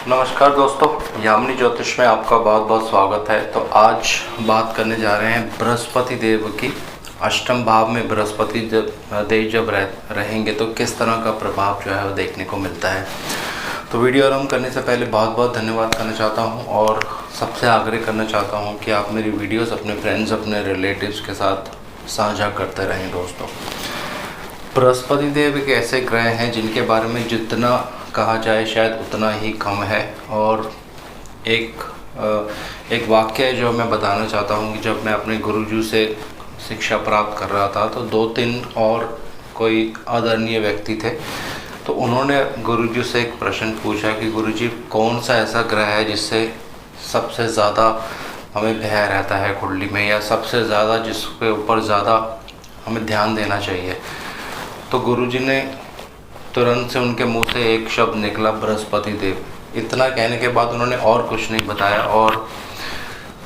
नमस्कार दोस्तों, यामिनी ज्योतिष में आपका बहुत बहुत स्वागत है। तो आज बात करने जा रहे हैं बृहस्पति देव की। अष्टम भाव में बृहस्पति देव जब रहेंगे तो किस तरह का प्रभाव जो है वो देखने को मिलता है। तो वीडियो आरंभ करने से पहले बहुत बहुत धन्यवाद करना चाहता हूं और सबसे आग्रह करना चाहता हूं कि आप मेरी वीडियोस अपने फ्रेंड्स, अपने रिलेटिव्स के साथ साझा करते रहें। दोस्तों, बृहस्पति देव एक ऐसे ग्रह हैं जिनके बारे में जितना कहा जाए शायद उतना ही कम है। और एक वाक्य है जो मैं बताना चाहता हूँ कि जब मैं अपने गुरुजी से शिक्षा प्राप्त कर रहा था तो 2-3 और कोई आदरणीय व्यक्ति थे। तो उन्होंने गुरुजी से एक प्रश्न पूछा कि गुरुजी, कौन सा ऐसा ग्रह है जिससे सबसे ज़्यादा हमें भय रहता है कुंडली में, या सबसे ज़्यादा जिसके ऊपर ज़्यादा हमें ध्यान देना चाहिए। तो गुरुजी ने तुरंत से उनके मुंह से एक शब्द निकला, बृहस्पति देव। इतना कहने के बाद उन्होंने और कुछ नहीं बताया। और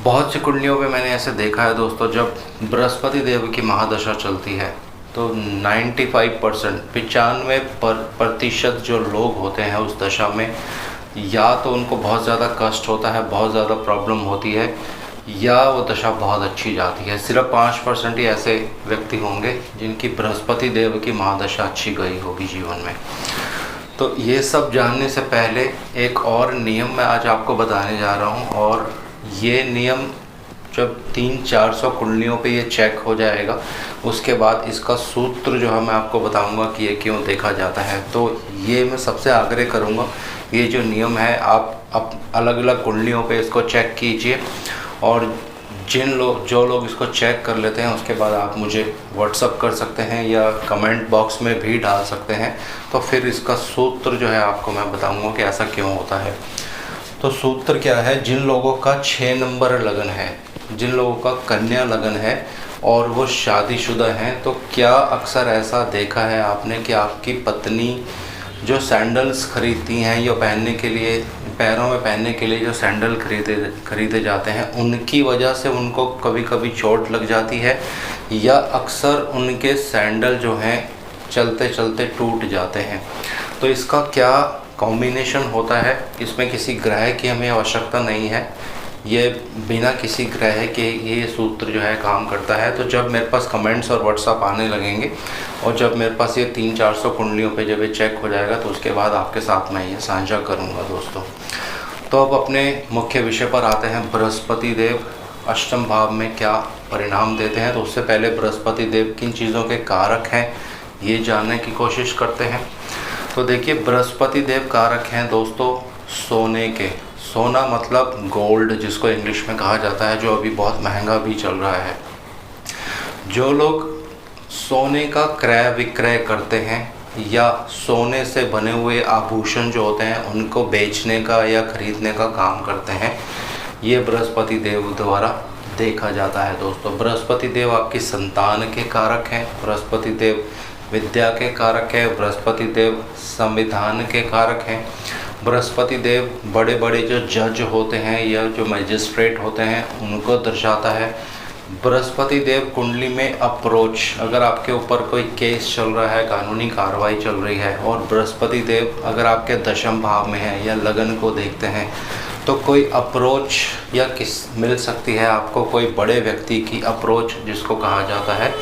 बहुत सी कुंडलियों पे मैंने ऐसे देखा है दोस्तों, जब बृहस्पति देव की महादशा चलती है तो 95% जो लोग होते हैं उस दशा में, या तो उनको बहुत ज़्यादा कष्ट होता है, बहुत ज़्यादा प्रॉब्लम होती है, या वो दशा बहुत अच्छी जाती है। सिर्फ 5% ही ऐसे व्यक्ति होंगे जिनकी बृहस्पति देव की महादशा अच्छी गई होगी जीवन में। तो ये सब जानने से पहले एक और नियम मैं आज आपको बताने जा रहा हूँ, और ये नियम जब 300-400 कुंडलियों पे ये चेक हो जाएगा उसके बाद इसका सूत्र जो है मैं आपको बताऊंगा कि ये क्यों देखा जाता है। तो ये मैं सबसे आग्रह करूँगा, ये जो नियम है आप अलग अलग कुंडलियों पे इसको चेक कीजिए, और जो लोग इसको चेक कर लेते हैं उसके बाद आप मुझे व्हाट्सअप कर सकते हैं या कमेंट बॉक्स में भी डाल सकते हैं। तो फिर इसका सूत्र जो है आपको मैं बताऊंगा कि ऐसा क्यों होता है। तो सूत्र क्या है, जिन लोगों का 6 नंबर लगन है, जिन लोगों का कन्या लगन है और वो शादीशुदा हैं, तो क्या अक्सर ऐसा देखा है आपने कि आपकी पत्नी जो सैंडल्स खरीदती हैं या पहनने के लिए, पैरों में पहनने के लिए जो सैंडल खरीदे जाते हैं, उनकी वजह से उनको कभी कभी चोट लग जाती है, या अक्सर उनके सैंडल जो हैं चलते चलते टूट जाते हैं। तो इसका क्या कॉम्बिनेशन होता है, इसमें किसी ग्रह की हमें आवश्यकता नहीं है, ये बिना किसी ग्रह के ये सूत्र जो है काम करता है। तो जब मेरे पास कमेंट्स और व्हाट्सअप आने लगेंगे और जब मेरे पास ये 300-400 कुंडलियों पे जब ये चेक हो जाएगा तो उसके बाद आपके साथ मैं ये साझा करूँगा दोस्तों। तो अब अपने मुख्य विषय पर आते हैं। बृहस्पति देव अष्टम भाव में क्या परिणाम देते हैं। तो उससे पहले बृहस्पति देव किन चीज़ों के कारक हैं ये जानने की कोशिश करते हैं। तो देखिए, बृहस्पति देव कारक हैं दोस्तों सोने के। सोना मतलब गोल्ड जिसको इंग्लिश में कहा जाता है, जो अभी बहुत महंगा भी चल रहा है। जो लोग सोने का क्रय विक्रय करते हैं या सोने से बने हुए आभूषण जो होते हैं उनको बेचने का या खरीदने का काम करते हैं, ये बृहस्पति देव द्वारा देखा जाता है दोस्तों। बृहस्पति देव आपकी संतान के कारक हैं, बृहस्पति देव विद्या के कारक है, बृहस्पति देव संविधान के कारक हैं, बृहस्पति देव बड़े बड़े जो जज होते हैं या जो मजिस्ट्रेट होते हैं उनको दर्शाता है। बृहस्पति देव कुंडली में अप्रोच, अगर आपके ऊपर कोई केस चल रहा है, कानूनी कार्रवाई चल रही है, और बृहस्पति देव अगर आपके दशम भाव में है या लगन को देखते हैं, तो कोई अप्रोच या मिल सकती है आपको, कोई बड़े व्यक्ति की अप्रोच जिसको कहा जाता है,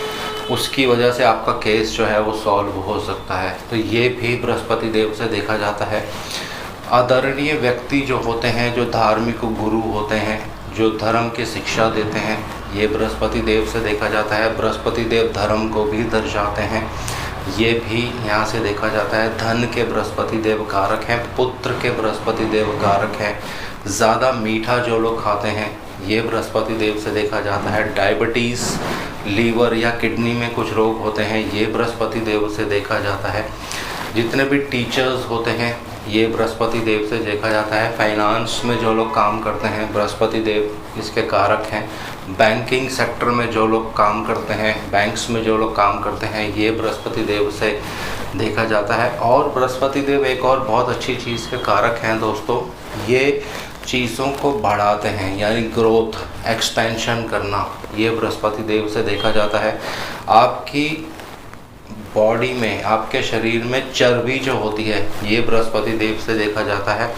उसकी वजह से आपका केस जो है वो सॉल्व हो सकता है। तो ये भी बृहस्पति देव से देखा जाता है। आदरणीय व्यक्ति जो होते हैं, जो धार्मिक गुरु होते हैं, जो धर्म की शिक्षा देते हैं, ये बृहस्पति देव से देखा जाता है। बृहस्पति देव धर्म को भी दर्शाते हैं, ये भी यहाँ से देखा जाता है। धन के बृहस्पति देव कारक हैं, पुत्र के बृहस्पति देव कारक हैं। ज़्यादा मीठा जो लोग खाते हैं ये बृहस्पति देव से देखा जाता है। डायबिटीज़, लीवर या किडनी में कुछ रोग होते हैं, ये बृहस्पति देव से देखा जाता है। जितने भी टीचर्स होते हैं ये बृहस्पति देव से देखा जाता है। फाइनेंस में जो लोग काम करते हैं बृहस्पति देव इसके कारक हैं। बैंकिंग सेक्टर में जो लोग काम करते हैं, बैंक्स में जो लोग काम करते हैं, ये बृहस्पति देव से देखा जाता है। और बृहस्पति देव एक और बहुत अच्छी चीज़ के कारक हैं दोस्तों, ये चीज़ों को बढ़ाते हैं, यानी ग्रोथ, एक्सपेंशन करना, ये बृहस्पति देव से देखा जाता है। आपकी बॉडी में, आपके शरीर में चर्बी जो होती है ये बृहस्पति देव से देखा जाता है।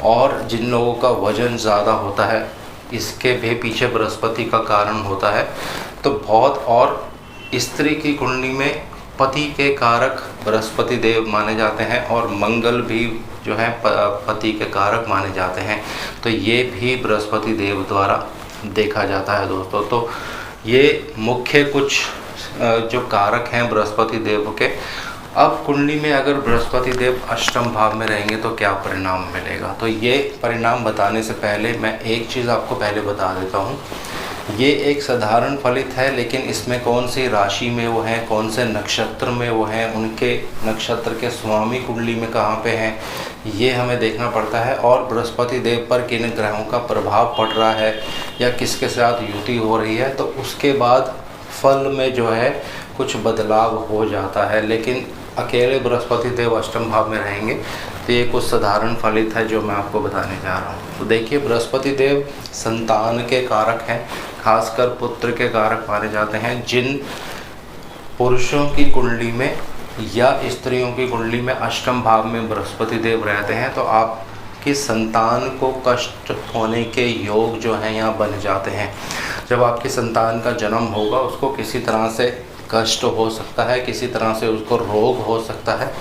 और जिन लोगों का वज़न ज़्यादा होता है इसके भी पीछे बृहस्पति का कारण होता है। तो बहुत, और स्त्री की कुंडली में पति के कारक बृहस्पति देव माने जाते हैं और मंगल भी जो है पति के कारक माने जाते हैं। तो ये भी बृहस्पति देव द्वारा देखा जाता है दोस्तों। तो ये मुख्य कुछ जो कारक हैं बृहस्पति देव के। अब कुंडली में अगर बृहस्पति देव अष्टम भाव में रहेंगे तो क्या परिणाम मिलेगा, तो ये परिणाम बताने से पहले मैं एक चीज़ आपको पहले बता देता हूँ। ये एक साधारण फलित है, लेकिन इसमें कौन सी राशि में वो हैं, कौन से नक्षत्र में वो हैं, उनके नक्षत्र के स्वामी कुंडली में कहाँ पे हैं, ये हमें देखना पड़ता है। और बृहस्पति देव पर किन ग्रहों का प्रभाव पड़ रहा है या किसके साथ युति हो रही है, तो उसके बाद फल में जो है कुछ बदलाव हो जाता है। लेकिन अकेले बृहस्पति देव अष्टम भाव में रहेंगे तो ये कुछ साधारण फलित है जो मैं आपको बताने जा रहा हूँ। तो देखिए, बृहस्पति देव संतान के कारक हैं, खासकर पुत्र के कारक माने जाते हैं। जिन पुरुषों की कुंडली में या स्त्रियों की कुंडली में अष्टम भाव में बृहस्पति देव रहते हैं तो आपकी संतान को कष्ट होने के योग जो हैं यहाँ बन जाते हैं। जब आपकी संतान का जन्म होगा उसको किसी तरह से कष्ट हो सकता है, किसी तरह से उसको रोग हो सकता है,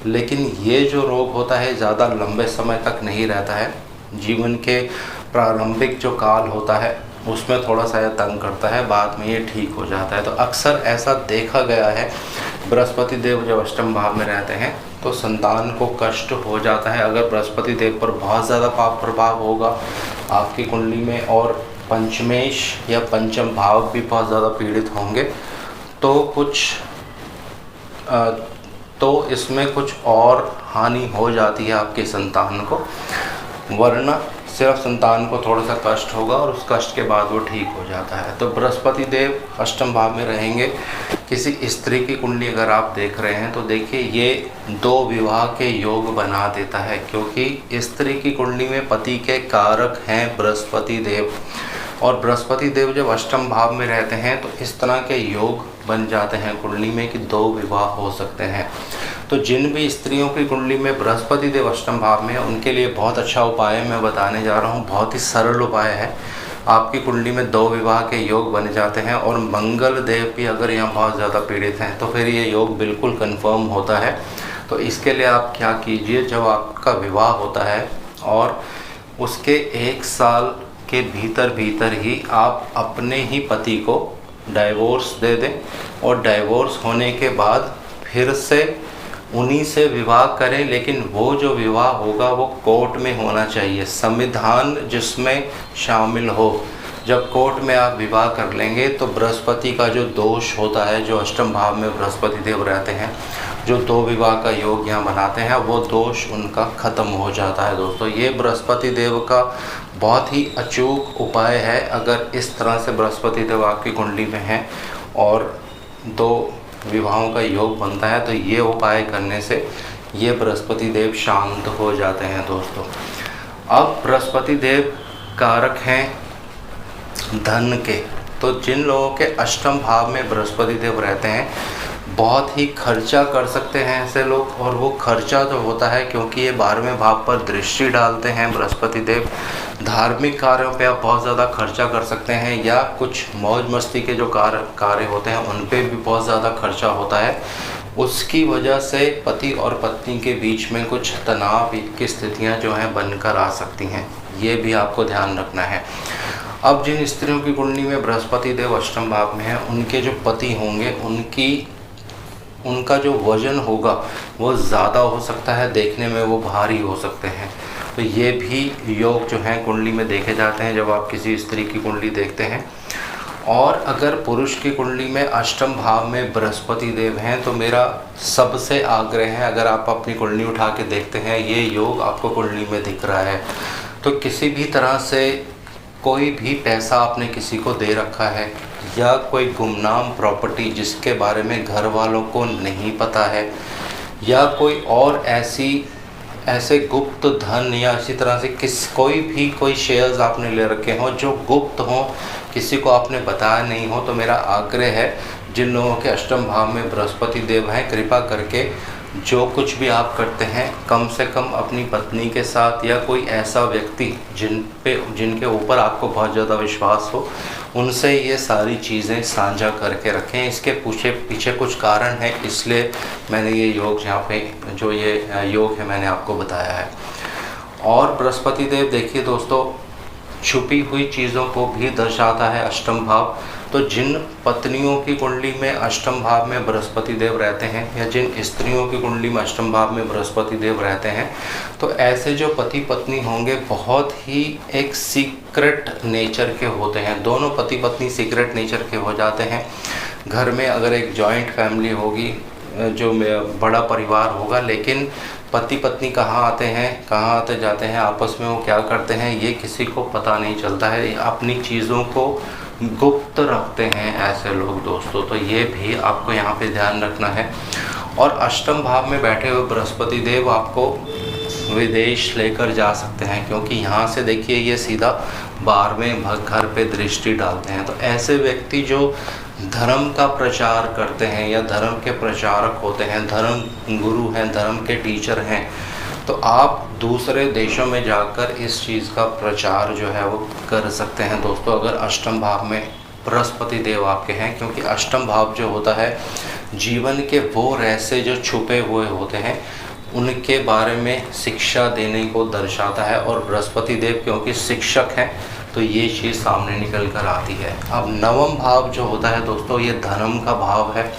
लेकिन ये जो रोग होता है ज़्यादा लंबे समय तक नहीं रहता है। जीवन के प्रारंभिक जो काल होता है उसमें थोड़ा सा तंग करता है, बाद में ये ठीक हो जाता है। तो अक्सर ऐसा देखा गया है, बृहस्पति देव जब अष्टम भाव में रहते हैं तो संतान को कष्ट हो जाता है। अगर बृहस्पति देव पर बहुत ज़्यादा पाप प्रभाव होगा आपकी कुंडली में और पंचमेश या पंचम भाव भी बहुत ज़्यादा पीड़ित होंगे तो इसमें कुछ और हानि हो जाती है आपके संतान को, वरना सिर्फ संतान को थोड़ा सा कष्ट होगा और उस कष्ट के बाद वो ठीक हो जाता है। तो बृहस्पति देव अष्टम भाव में रहेंगे। किसी स्त्री की कुंडली अगर आप देख रहे हैं तो देखिए ये 2 विवाह के योग बना देता है, क्योंकि स्त्री की कुंडली में पति के कारक हैं बृहस्पति देव, और बृहस्पति देव जब अष्टम भाव में रहते हैं तो इस तरह के योग बन जाते हैं कुंडली में कि 2 विवाह हो सकते हैं। तो जिन भी स्त्रियों की कुंडली में बृहस्पति देव अष्टम भाव में है उनके लिए बहुत अच्छा उपाय मैं बताने जा रहा हूँ। बहुत ही सरल उपाय है। आपकी कुंडली में 2 विवाह के योग बन जाते हैं और मंगल देव भी अगर यहाँ बहुत ज़्यादा पीड़ित हैं तो फिर ये योग बिल्कुल कन्फर्म होता है। तो इसके लिए आप क्या कीजिए, जब आपका विवाह होता है और उसके 1 साल के भीतर ही आप अपने ही पति को डाइवोर्स दे दें, और डाइवोर्स होने के बाद फिर से उन्हीं से विवाह करें। लेकिन वो जो विवाह होगा वो कोर्ट में होना चाहिए, संविधान जिसमें शामिल हो। जब कोर्ट में आप विवाह कर लेंगे तो बृहस्पति का जो दोष होता है, जो अष्टम भाव में बृहस्पति देव रहते हैं, जो 2 विवाह का योग यहाँ बनाते हैं, वो दोष उनका ख़त्म हो जाता है दोस्तों। ये बृहस्पति देव का बहुत ही अचूक उपाय है। अगर इस तरह से बृहस्पति देव आपकी कुंडली में है और 2 विवाहों का योग बनता है तो ये उपाय करने से ये बृहस्पति देव शांत हो जाते हैं दोस्तों। अब बृहस्पति देव कारक हैं धन के। तो जिन लोगों के अष्टम भाव में बृहस्पति देव रहते हैं बहुत ही खर्चा कर सकते हैं ऐसे लोग, और वो खर्चा तो होता है क्योंकि ये 12वें भाव पर दृष्टि डालते हैं बृहस्पति देव। धार्मिक कार्यों पे आप बहुत ज़्यादा खर्चा कर सकते हैं, या कुछ मौज मस्ती के जो कार्य होते हैं उन पे भी बहुत ज़्यादा खर्चा होता है। उसकी वजह से पति और पत्नी के बीच में कुछ तनाव की स्थितियाँ जो हैं बनकर आ सकती हैं, ये भी आपको ध्यान रखना है। अब जिन स्त्रियों की कुंडली में बृहस्पति देव अष्टम भाव में है उनके जो पति होंगे उनका जो वजन होगा वो ज़्यादा हो सकता है, देखने में वो भारी हो सकते हैं। तो ये भी योग जो हैं कुंडली में देखे जाते हैं जब आप किसी स्त्री की कुंडली देखते हैं। और अगर पुरुष की कुंडली में अष्टम भाव में बृहस्पति देव हैं तो मेरा सबसे आग्रह है, अगर आप अपनी कुंडली उठा के देखते हैं ये योग आपको कुंडली में दिख रहा है तो किसी भी तरह से कोई भी पैसा आपने किसी को दे रखा है या कोई गुमनाम प्रॉपर्टी जिसके बारे में घर वालों को नहीं पता है, या कोई और ऐसे गुप्त धन या इसी तरह से कोई शेयर्स आपने ले रखे हों जो गुप्त हों, किसी को आपने बताया नहीं हो, तो मेरा आग्रह है जिन लोगों के अष्टम भाव में बृहस्पति देव हैं कृपा करके जो कुछ भी आप करते हैं कम से कम अपनी पत्नी के साथ या कोई ऐसा व्यक्ति जिनके ऊपर आपको बहुत ज़्यादा विश्वास हो, उनसे ये सारी चीज़ें साझा करके रखें। इसके पीछे कुछ कारण है, इसलिए मैंने ये योग यहाँ पे जो ये योग है मैंने आपको बताया है। और बृहस्पति देव देखिए दोस्तों, छुपी हुई चीज़ों को भी दर्शाता है अष्टम भाव। तो जिन पत्नियों की कुंडली में अष्टम भाव में बृहस्पति देव रहते हैं या जिन स्त्रियों की कुंडली में अष्टम भाव में बृहस्पति देव रहते हैं, तो ऐसे जो पति पत्नी होंगे बहुत ही एक सीक्रेट नेचर के होते हैं। दोनों पति पत्नी सीक्रेट नेचर के हो जाते हैं। घर में अगर एक जॉइंट फैमिली होगी, जो बड़ा परिवार होगा, लेकिन पति पत्नी कहाँ आते हैं, कहाँ आते जाते हैं, आपस में वो क्या करते हैं, ये किसी को पता नहीं चलता है। अपनी चीज़ों को गुप्त रखते हैं ऐसे लोग दोस्तों। तो ये भी आपको यहाँ पे ध्यान रखना है। और अष्टम भाव में बैठे हुए बृहस्पति देव आपको विदेश लेकर जा सकते हैं, क्योंकि यहाँ से देखिए ये सीधा 12वें घर पे दृष्टि डालते हैं। तो ऐसे व्यक्ति जो धर्म का प्रचार करते हैं या धर्म के प्रचारक होते हैं, धर्म गुरु हैं, धर्म के टीचर हैं, तो आप दूसरे देशों में जाकर इस चीज़ का प्रचार जो है वो कर सकते हैं दोस्तों, अगर अष्टम भाव में बृहस्पति देव आपके हैं। क्योंकि अष्टम भाव जो होता है जीवन के वो रहस्य जो छुपे हुए होते हैं उनके बारे में शिक्षा देने को दर्शाता है। और बृहस्पति देव क्योंकि शिक्षक हैं तो ये चीज़ सामने निकल कर आती है। अब नवम भाव जो होता है दोस्तों, ये धर्म का भाव है।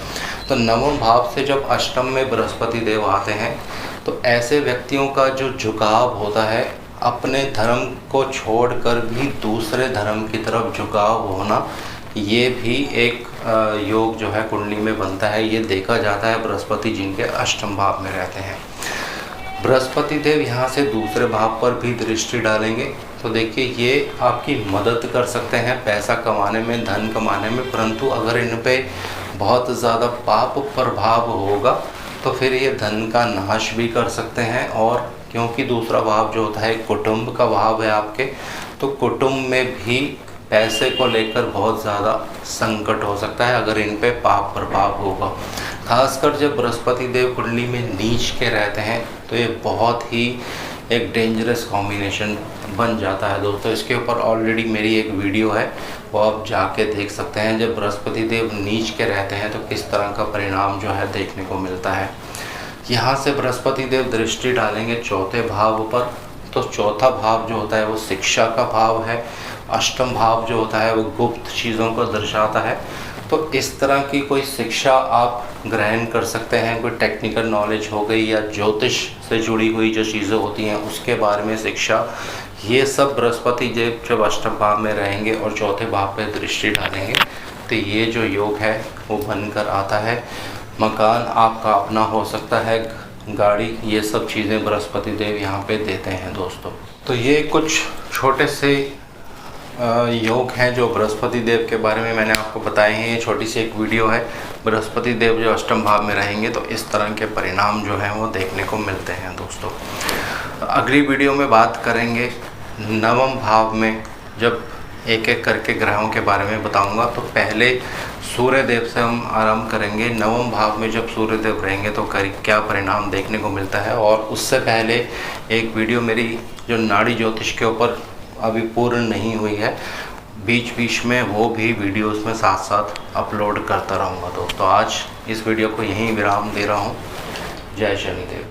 तो नवम भाव से जब अष्टम में बृहस्पति देव आते हैं तो ऐसे व्यक्तियों का जो झुकाव होता है अपने धर्म को छोड़कर भी दूसरे धर्म की तरफ झुकाव होना, ये भी एक योग जो है कुंडली में बनता है। ये देखा जाता है बृहस्पति जिनके अष्टम भाव में रहते हैं। बृहस्पति देव यहाँ से दूसरे भाव पर भी दृष्टि डालेंगे तो देखिए ये आपकी मदद कर सकते हैं पैसा कमाने में, धन कमाने में। परंतु अगर इन पे बहुत ज़्यादा पाप प्रभाव होगा तो फिर ये धन का नाश भी कर सकते हैं। और क्योंकि दूसरा भाव जो होता है कुटुंब का भाव है आपके, तो कुटुंब में भी पैसे को लेकर बहुत ज़्यादा संकट हो सकता है अगर इन पे पाप प्रभाव होगा। खासकर जब बृहस्पति देव कुंडली में नीच के रहते हैं तो ये बहुत ही एक डेंजरस कॉम्बिनेशन बन जाता है दोस्तों। इसके ऊपर ऑलरेडी मेरी एक वीडियो है, वो आप जाके देख सकते हैं। जब बृहस्पति देव नीच के रहते हैं तो किस तरह का परिणाम जो है देखने को मिलता है। यहाँ से बृहस्पति देव दृष्टि डालेंगे चौथे भाव पर, तो चौथा भाव जो होता है वो शिक्षा का भाव है। अष्टम भाव जो होता है वो गुप्त चीज़ों को दर्शाता है। तो इस तरह की कोई शिक्षा आप ग्रहण कर सकते हैं। कोई टेक्निकल नॉलेज हो गई या ज्योतिष से जुड़ी हुई जो चीज़ें होती हैं उसके बारे में शिक्षा, ये सब बृहस्पति देव जब अष्टम भाव में रहेंगे और चौथे भाव पे दृष्टि डालेंगे तो ये जो योग है वो बनकर आता है। मकान आपका अपना हो सकता है, गाड़ी, ये सब चीज़ें बृहस्पति देव यहाँ पे देते हैं दोस्तों। तो ये कुछ छोटे से योग हैं जो बृहस्पति देव के बारे में मैंने आपको बताए हैं। ये छोटी सी एक वीडियो है। बृहस्पति देव जो अष्टम भाव में रहेंगे तो इस तरह के परिणाम जो हैं वो देखने को मिलते हैं दोस्तों। अगली वीडियो में बात करेंगे नवम भाव में, जब एक एक करके ग्रहों के बारे में बताऊंगा। तो पहले सूर्य देव से हम आरंभ करेंगे। नवम भाव में जब सूर्य देव रहेंगे तो क्या परिणाम देखने को मिलता है। और उससे पहले एक वीडियो मेरी जो नाड़ी ज्योतिष के ऊपर अभी पूर्ण नहीं हुई है, बीच बीच में वो भी वीडियोस में साथ साथ अपलोड करता रहूँगा दोस्तों। आज इस वीडियो को यहीं विराम दे रहा हूँ। जय शनिदेव।